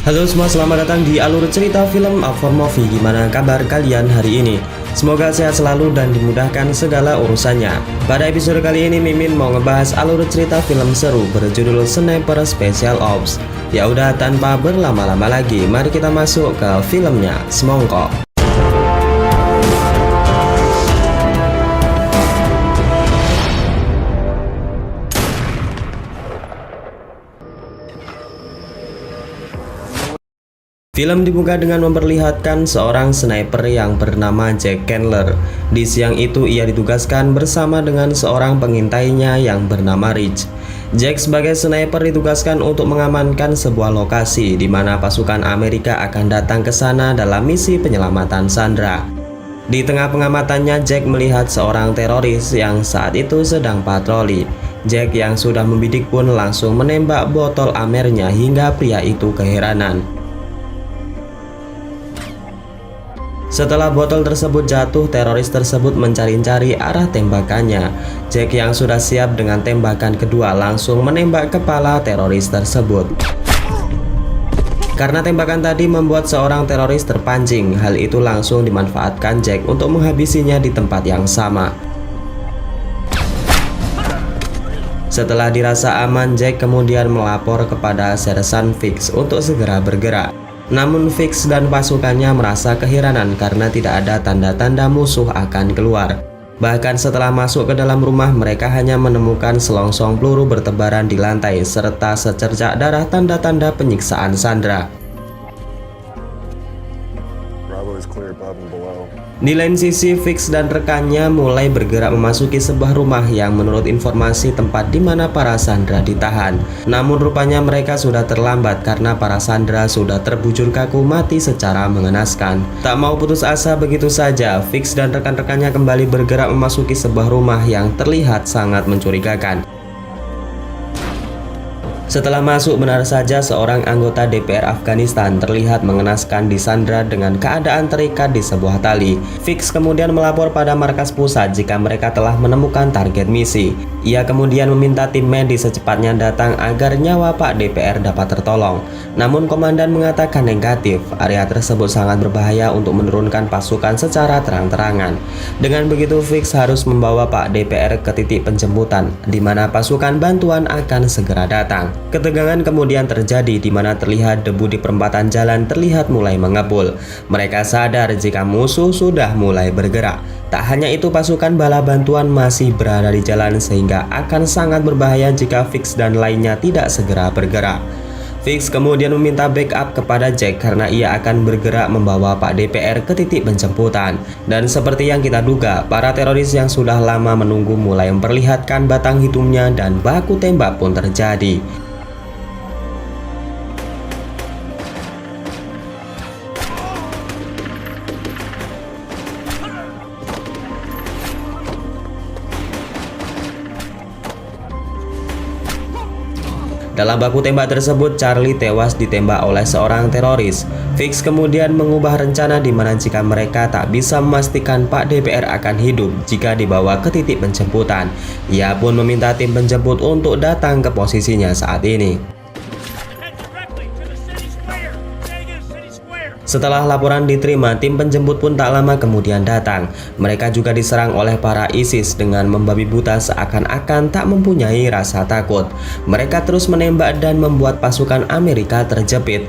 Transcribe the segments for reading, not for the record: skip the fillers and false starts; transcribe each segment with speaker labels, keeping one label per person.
Speaker 1: Halo semua, selamat datang di alur cerita film Up for Movie. Gimana kabar kalian hari ini? Semoga sehat selalu dan dimudahkan segala urusannya. Pada episode kali ini Mimin mau ngebahas alur cerita film seru berjudul Sniper Special Ops. Ya udah, tanpa berlama-lama lagi, mari kita masuk ke filmnya. Semongko. Film dibuka dengan memperlihatkan seorang sniper yang bernama Jack Candler. Di siang itu ia ditugaskan bersama dengan seorang pengintainya yang bernama Rich. Jack sebagai sniper ditugaskan untuk mengamankan sebuah lokasi di mana pasukan Amerika akan datang ke sana dalam misi penyelamatan Sandra. Di tengah pengamatannya, Jack melihat seorang teroris yang saat itu sedang patroli. Jack yang sudah membidik pun langsung menembak botol amernya hingga pria itu keheranan. Setelah botol tersebut jatuh, teroris tersebut mencari-cari arah tembakannya. Jack yang sudah siap dengan tembakan kedua langsung menembak kepala teroris tersebut. Karena tembakan tadi membuat seorang teroris terpancing, hal itu langsung dimanfaatkan Jack untuk menghabisinya di tempat yang sama. Setelah dirasa aman, Jack kemudian melapor kepada Sersan Fix untuk segera bergerak. Namun Fix dan pasukannya merasa keheranan karena tidak ada tanda-tanda musuh akan keluar. Bahkan setelah masuk ke dalam rumah, mereka hanya menemukan selongsong peluru bertebaran di lantai serta secercak darah tanda-tanda penyiksaan Sandra. Di lain sisi, Fix dan rekannya mulai bergerak memasuki sebuah rumah yang menurut informasi tempat di mana para Sandra ditahan. Namun rupanya mereka sudah terlambat karena para Sandra sudah terbujur kaku mati secara mengenaskan. Tak mau putus asa begitu saja, Fix dan rekan-rekannya kembali bergerak memasuki sebuah rumah yang terlihat sangat mencurigakan. Setelah masuk, benar saja seorang anggota DPR Afghanistan terlihat mengenaskan disandra dengan keadaan terikat di sebuah tali. Fix kemudian melapor pada markas pusat jika mereka telah menemukan target misi. Ia kemudian meminta tim medis secepatnya datang agar nyawa Pak DPR dapat tertolong. Namun komandan mengatakan negatif, area tersebut sangat berbahaya untuk menurunkan pasukan secara terang-terangan. Dengan begitu, Fix harus membawa Pak DPR ke titik penjemputan, di mana pasukan bantuan akan segera datang. Ketegangan kemudian terjadi di mana terlihat debu di perempatan jalan terlihat mulai mengepul. Mereka sadar jika musuh sudah mulai bergerak. Tak hanya itu, pasukan bala bantuan masih berada di jalan sehingga akan sangat berbahaya jika Fix dan lainnya tidak segera bergerak. Fix kemudian meminta backup kepada Jack karena ia akan bergerak membawa Pak DPR ke titik penjemputan. Dan seperti yang kita duga, para teroris yang sudah lama menunggu mulai memperlihatkan batang hidungnya dan baku tembak pun terjadi. Dalam baku tembak tersebut, Charlie tewas ditembak oleh seorang teroris. Fix kemudian mengubah rencana di mana jika mereka tak bisa memastikan Pak DPR akan hidup jika dibawa ke titik penjemputan. Ia pun meminta tim penjemput untuk datang ke posisinya saat ini. Setelah laporan diterima, tim penjemput pun tak lama kemudian datang. Mereka juga diserang oleh para ISIS dengan membabi buta seakan-akan tak mempunyai rasa takut. Mereka terus menembak dan membuat pasukan Amerika terjepit.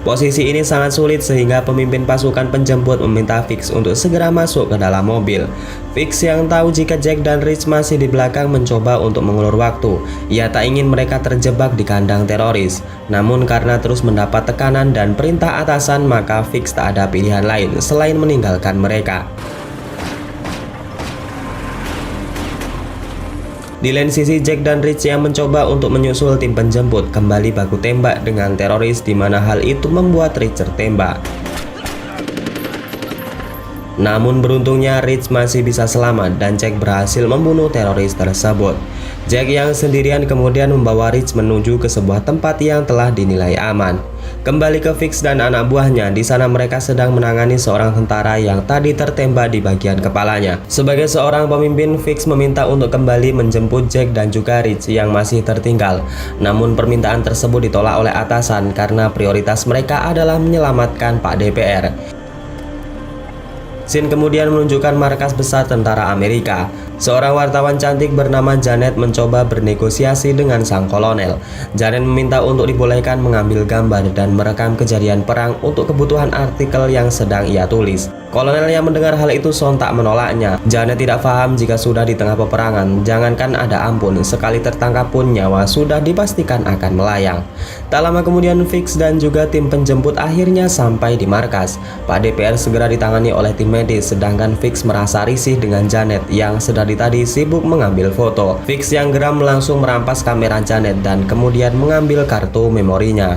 Speaker 1: Posisi ini sangat sulit sehingga pemimpin pasukan penjemput meminta Fix untuk segera masuk ke dalam mobil. Fix yang tahu jika Jack dan Rich masih di belakang mencoba untuk mengulur waktu. Ia tak ingin mereka terjebak di kandang teroris. Namun karena terus mendapat tekanan dan perintah atasan, maka Fix tak ada pilihan lain selain meninggalkan mereka. Di lain sisi, Jack dan Rich yang mencoba untuk menyusul tim penjemput kembali baku tembak dengan teroris, di mana hal itu membuat Rich tertembak. Namun beruntungnya Rich masih bisa selamat dan Jack berhasil membunuh teroris tersebut. Jack yang sendirian kemudian membawa Rich menuju ke sebuah tempat yang telah dinilai aman. Kembali ke Fix dan anak buahnya, di sana mereka sedang menangani seorang tentara yang tadi tertembak di bagian kepalanya. Sebagai seorang pemimpin, Fix meminta untuk kembali menjemput Jack dan juga Rich yang masih tertinggal. Namun permintaan tersebut ditolak oleh atasan karena prioritas mereka adalah menyelamatkan Pak DPR. Scene kemudian menunjukkan markas besar tentara Amerika. Seorang wartawan cantik bernama Janet mencoba bernegosiasi dengan sang kolonel. Janet meminta untuk dibolehkan mengambil gambar dan merekam kejadian perang untuk kebutuhan artikel yang sedang ia tulis. Kolonel yang mendengar hal itu sontak menolaknya. Janet tidak paham jika sudah di tengah peperangan, jangankan ada ampun, sekali tertangkap pun nyawa sudah dipastikan akan melayang. Tak lama kemudian Fix dan juga tim penjemput akhirnya sampai di markas. Pak DPR segera ditangani oleh tim medis, sedangkan Fix merasa risih dengan Janet yang sedari tadi sibuk mengambil foto. Fix yang geram langsung merampas kamera Janet dan kemudian mengambil kartu memorinya.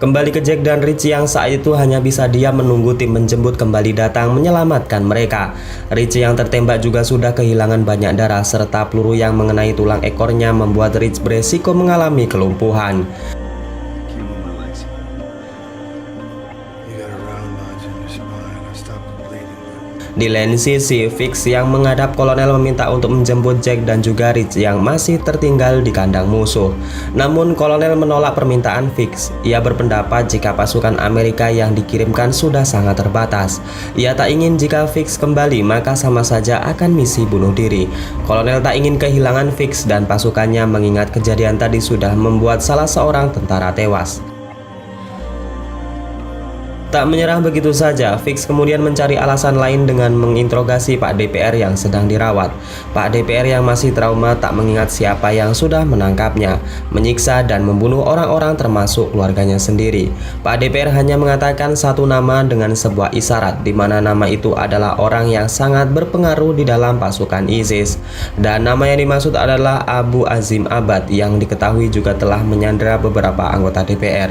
Speaker 1: Kembali ke Jack dan Rich yang saat itu hanya bisa diam menunggu tim menjemput kembali datang menyelamatkan mereka. Rich yang tertembak juga sudah kehilangan banyak darah serta peluru yang mengenai tulang ekornya membuat Rich beresiko mengalami kelumpuhan. Di lain sisi, Fix yang menghadap kolonel meminta untuk menjemput Jack dan juga Rich yang masih tertinggal di kandang musuh. Namun kolonel menolak permintaan Fix. Ia berpendapat jika pasukan Amerika yang dikirimkan sudah sangat terbatas. Ia tak ingin jika Fix kembali maka sama saja akan misi bunuh diri. Kolonel tak ingin kehilangan Fix dan pasukannya mengingat kejadian tadi sudah membuat salah seorang tentara tewas. Tak menyerah begitu saja, Fix kemudian mencari alasan lain dengan menginterogasi Pak DPR yang sedang dirawat. Pak DPR yang masih trauma tak mengingat siapa yang sudah menangkapnya, menyiksa dan membunuh orang-orang termasuk keluarganya sendiri. Pak DPR hanya mengatakan satu nama dengan sebuah isyarat, di mana nama itu adalah orang yang sangat berpengaruh di dalam pasukan ISIS. Dan nama yang dimaksud adalah Abu Azim Abad yang diketahui juga telah menyandera beberapa anggota DPR.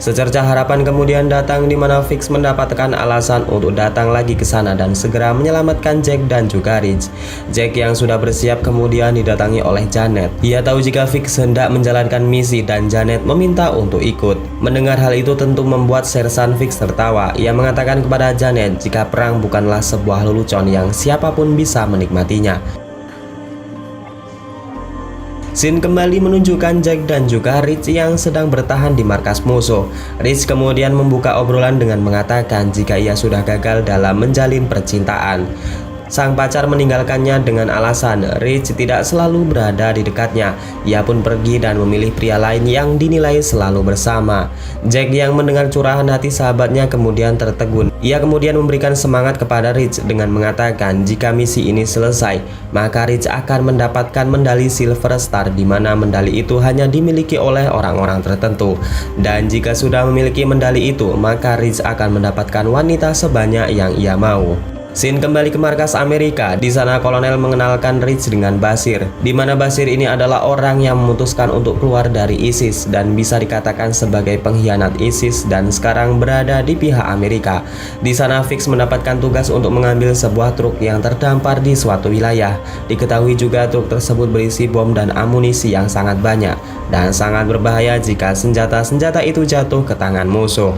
Speaker 1: Secercah harapan kemudian datang di mana Fix mendapatkan alasan untuk datang lagi ke sana dan segera menyelamatkan Jack dan juga Rich. Jack yang sudah bersiap kemudian didatangi oleh Janet. Ia tahu jika Fix hendak menjalankan misi dan Janet meminta untuk ikut. Mendengar hal itu tentu membuat Sersan Fix tertawa. Ia mengatakan kepada Janet jika perang bukanlah sebuah lelucon yang siapapun bisa menikmatinya. Scene kembali menunjukkan Jack dan juga Rich yang sedang bertahan di markas musuh. Rich kemudian membuka obrolan dengan mengatakan jika ia sudah gagal dalam menjalin percintaan. Sang pacar meninggalkannya dengan alasan Rich tidak selalu berada di dekatnya. Ia pun pergi dan memilih pria lain yang dinilai selalu bersama. Jack yang mendengar curahan hati sahabatnya kemudian tertegun. Ia kemudian memberikan semangat kepada Rich dengan mengatakan jika misi ini selesai, maka Rich akan mendapatkan medali Silver Star, di mana medali itu hanya dimiliki oleh orang-orang tertentu. Dan jika sudah memiliki medali itu, maka Rich akan mendapatkan wanita sebanyak yang ia mau. Scene kembali ke markas Amerika. Di sana kolonel mengenalkan Rich dengan Bashir, di mana Bashir ini adalah orang yang memutuskan untuk keluar dari ISIS dan bisa dikatakan sebagai pengkhianat ISIS dan sekarang berada di pihak Amerika. Di sana Fix mendapatkan tugas untuk mengambil sebuah truk yang terdampar di suatu wilayah. Diketahui juga truk tersebut berisi bom dan amunisi yang sangat banyak dan sangat berbahaya jika senjata-senjata itu jatuh ke tangan musuh.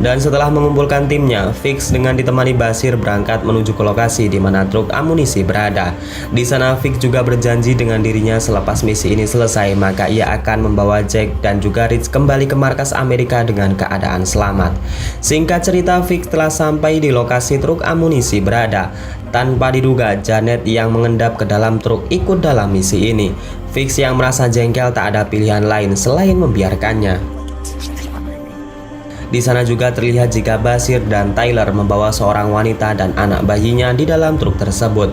Speaker 1: Dan setelah mengumpulkan timnya, Fix dengan ditemani Bashir berangkat menuju ke lokasi di mana truk amunisi berada. Di sana Fix juga berjanji dengan dirinya selepas misi ini selesai, maka ia akan membawa Jack dan juga Rich kembali ke markas Amerika dengan keadaan selamat. Singkat cerita, Fix telah sampai di lokasi truk amunisi berada. Tanpa diduga, Janet yang mengendap ke dalam truk ikut dalam misi ini. Fix yang merasa jengkel tak ada pilihan lain selain membiarkannya. Di sana juga terlihat jika Bashir dan Tyler membawa seorang wanita dan anak bayinya di dalam truk tersebut.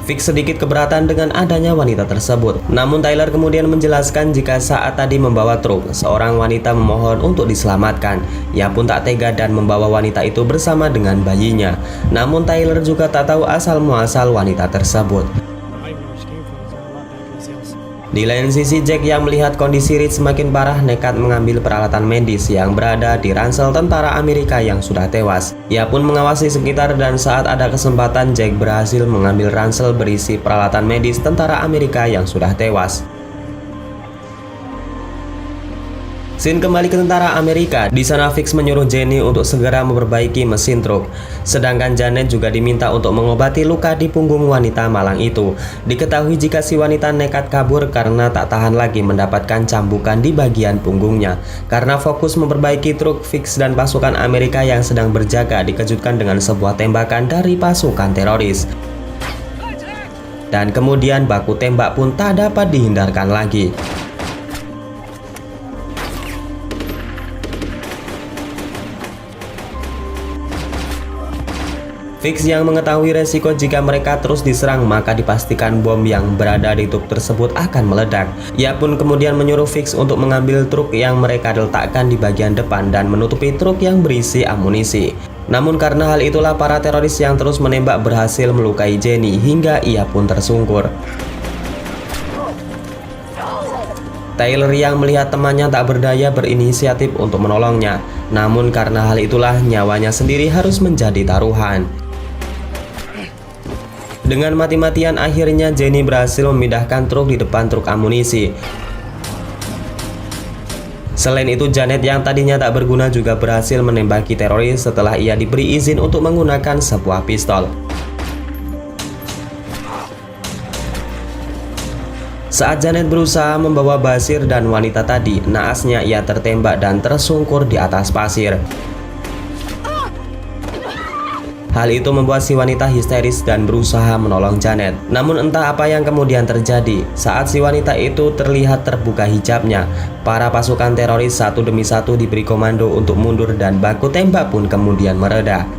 Speaker 1: Fix sedikit keberatan dengan adanya wanita tersebut. Namun Tyler kemudian menjelaskan jika saat tadi membawa truk, seorang wanita memohon untuk diselamatkan. Ia pun tak tega dan membawa wanita itu bersama dengan bayinya. Namun Tyler juga tak tahu asal muasal wanita tersebut. Di lain sisi, Jack yang melihat kondisi Rich semakin parah nekat mengambil peralatan medis yang berada di ransel tentara Amerika yang sudah tewas. Ia pun mengawasi sekitar dan saat ada kesempatan Jack berhasil mengambil ransel berisi peralatan medis tentara Amerika yang sudah tewas. Scene kembali ke tentara Amerika. Di sana Fix menyuruh Jenny untuk segera memperbaiki mesin truk. Sedangkan Janet juga diminta untuk mengobati luka di punggung wanita malang itu. Diketahui jika si wanita nekat kabur karena tak tahan lagi mendapatkan cambukan di bagian punggungnya. Karena fokus memperbaiki truk, Fix dan pasukan Amerika yang sedang berjaga dikejutkan dengan sebuah tembakan dari pasukan teroris. Dan kemudian baku tembak pun tak dapat dihindarkan lagi. Fix yang mengetahui resiko jika mereka terus diserang maka dipastikan bom yang berada di truk tersebut akan meledak. Ia pun kemudian menyuruh Fix untuk mengambil truk yang mereka letakkan di bagian depan dan menutupi truk yang berisi amunisi. Namun karena hal itulah para teroris yang terus menembak berhasil melukai Jenny hingga ia pun tersungkur. Tyler yang melihat temannya tak berdaya berinisiatif untuk menolongnya. Namun karena hal itulah nyawanya sendiri harus menjadi taruhan. Dengan mati-matian akhirnya Jenny berhasil memindahkan truk di depan truk amunisi. Selain itu, Janet yang tadinya tak berguna juga berhasil menembaki teroris setelah ia diberi izin untuk menggunakan sebuah pistol. Saat Janet berusaha membawa Basir dan wanita tadi, naasnya ia tertembak dan tersungkur di atas pasir. Hal itu membuat si wanita histeris dan berusaha menolong Janet. Namun entah apa yang kemudian terjadi. Saat si wanita itu terlihat terbuka hijabnya, para pasukan teroris satu demi satu diberi komando untuk mundur dan baku tembak pun kemudian mereda.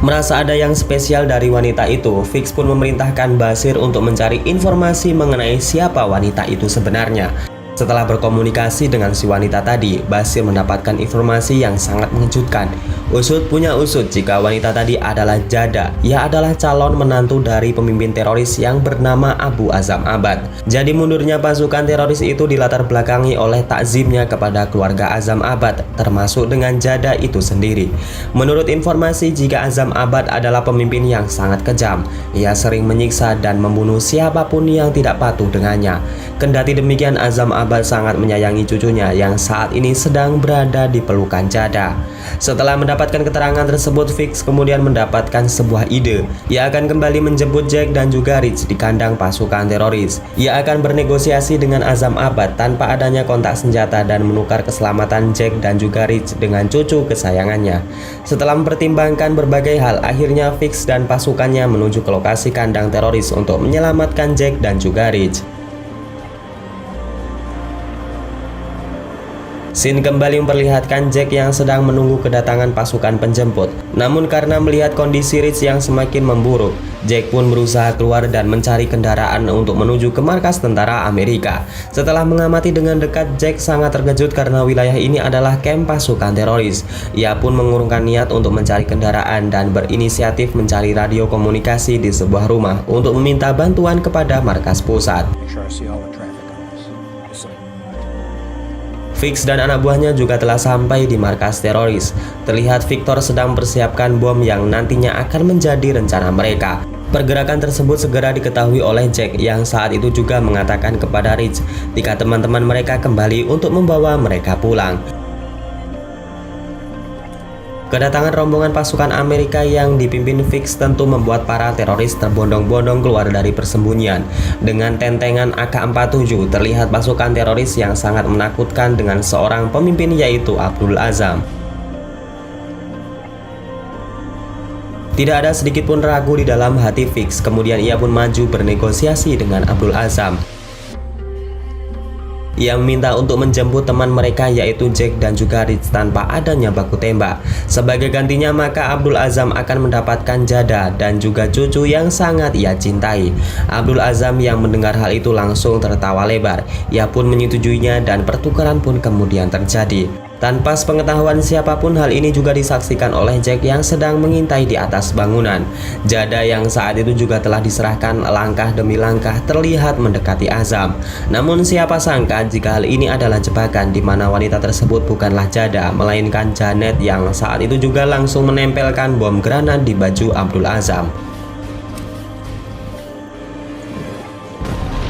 Speaker 1: Merasa ada yang spesial dari wanita itu, Fix pun memerintahkan Basir untuk mencari informasi mengenai siapa wanita itu sebenarnya. Setelah berkomunikasi dengan si wanita tadi, Basir mendapatkan informasi yang sangat mengejutkan. Usut punya usut jika wanita tadi adalah Jada. Ia adalah calon menantu dari pemimpin teroris yang bernama Abu Azam Abad. Jadi mundurnya pasukan teroris itu dilatar belakangi oleh takzimnya kepada keluarga Azam Abad, termasuk dengan Jada itu sendiri. Menurut informasi, jika Azam Abad adalah pemimpin yang sangat kejam, ia sering menyiksa dan membunuh siapapun yang tidak patuh dengannya. Kendati demikian, Azam Abad sangat menyayangi cucunya yang saat ini sedang berada di pelukan Jada. Setelah mendapatkan keterangan tersebut, Fix kemudian mendapatkan sebuah ide. Ia akan kembali menjemput Jack dan juga Rich di kandang pasukan teroris. Ia akan bernegosiasi dengan Azam Abad tanpa adanya kontak senjata dan menukar keselamatan Jack dan juga Rich dengan cucu kesayangannya. Setelah mempertimbangkan berbagai hal, akhirnya Fix dan pasukannya menuju ke lokasi kandang teroris untuk menyelamatkan Jack dan juga Rich. Scene kembali memperlihatkan Jack yang sedang menunggu kedatangan pasukan penjemput. Namun karena melihat kondisi Rich yang semakin memburuk, Jack pun berusaha keluar dan mencari kendaraan untuk menuju ke markas tentara Amerika. Setelah mengamati dengan dekat, Jack sangat terkejut karena wilayah ini adalah kamp pasukan teroris. Ia pun mengurungkan niat untuk mencari kendaraan dan berinisiatif mencari radio komunikasi di sebuah rumah untuk meminta bantuan kepada markas pusat. Fix dan anak buahnya juga telah sampai di markas teroris. Terlihat Victor sedang mempersiapkan bom yang nantinya akan menjadi rencana mereka. Pergerakan tersebut segera diketahui oleh Jack yang saat itu juga mengatakan kepada Rich jika teman-teman mereka kembali untuk membawa mereka pulang. Kedatangan rombongan pasukan Amerika yang dipimpin Fix tentu membuat para teroris terbondong-bondong keluar dari persembunyian. Dengan tentengan AK-47 terlihat pasukan teroris yang sangat menakutkan dengan seorang pemimpin yaitu Abdul Azam. Tidak ada sedikit pun ragu di dalam hati Fix, kemudian ia pun maju bernegosiasi dengan Abdul Azam. Ia meminta untuk menjemput teman mereka yaitu Jack dan juga Rich tanpa adanya baku tembak. Sebagai gantinya maka Abdul Azam akan mendapatkan Jada dan juga cucu yang sangat ia cintai. Abdul Azam yang mendengar hal itu langsung tertawa lebar. Ia pun menyetujuinya dan pertukaran pun kemudian terjadi. Tanpa sepengetahuan siapapun, hal ini juga disaksikan oleh Jack yang sedang mengintai di atas bangunan. Jada yang saat itu juga telah diserahkan langkah demi langkah terlihat mendekati Azam. Namun siapa sangka jika hal ini adalah jebakan di mana wanita tersebut bukanlah Jada, melainkan Janet yang saat itu juga langsung menempelkan bom granat di baju Abdul Azam.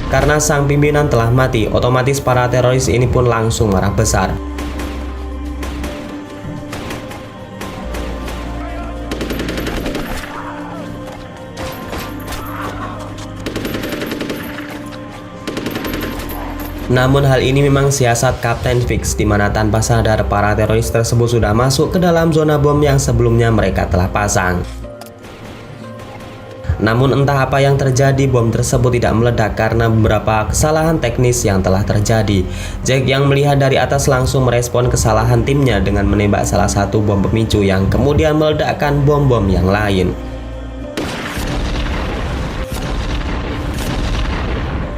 Speaker 1: Karena sang pimpinan telah mati, otomatis para teroris ini pun langsung marah besar. Namun hal ini memang siasat Kapten Fix, di mana tanpa sadar para teroris tersebut sudah masuk ke dalam zona bom yang sebelumnya mereka telah pasang. Namun entah apa yang terjadi, bom tersebut tidak meledak karena beberapa kesalahan teknis yang telah terjadi. Jack yang melihat dari atas langsung merespon kesalahan timnya dengan menembak salah satu bom pemicu yang kemudian meledakkan bom-bom yang lain.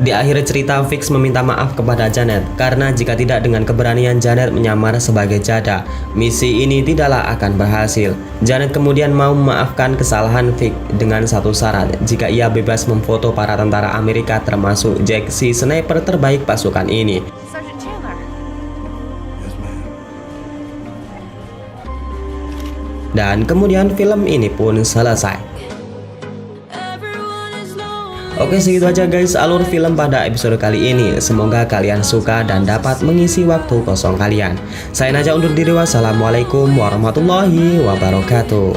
Speaker 1: Di akhir cerita, Fix meminta maaf kepada Janet karena jika tidak, dengan keberanian Janet menyamar sebagai Jada, misi ini tidaklah akan berhasil. Janet kemudian mau memaafkan kesalahan Fix dengan satu syarat, jika ia bebas memfoto para tentara Amerika termasuk Jack, si sniper terbaik pasukan ini. Dan kemudian film ini pun selesai. Oke, segitu aja guys alur film pada episode kali ini. Semoga kalian suka dan dapat mengisi waktu kosong kalian. Saya Naja undur diri, wassalamualaikum warahmatullahi wabarakatuh.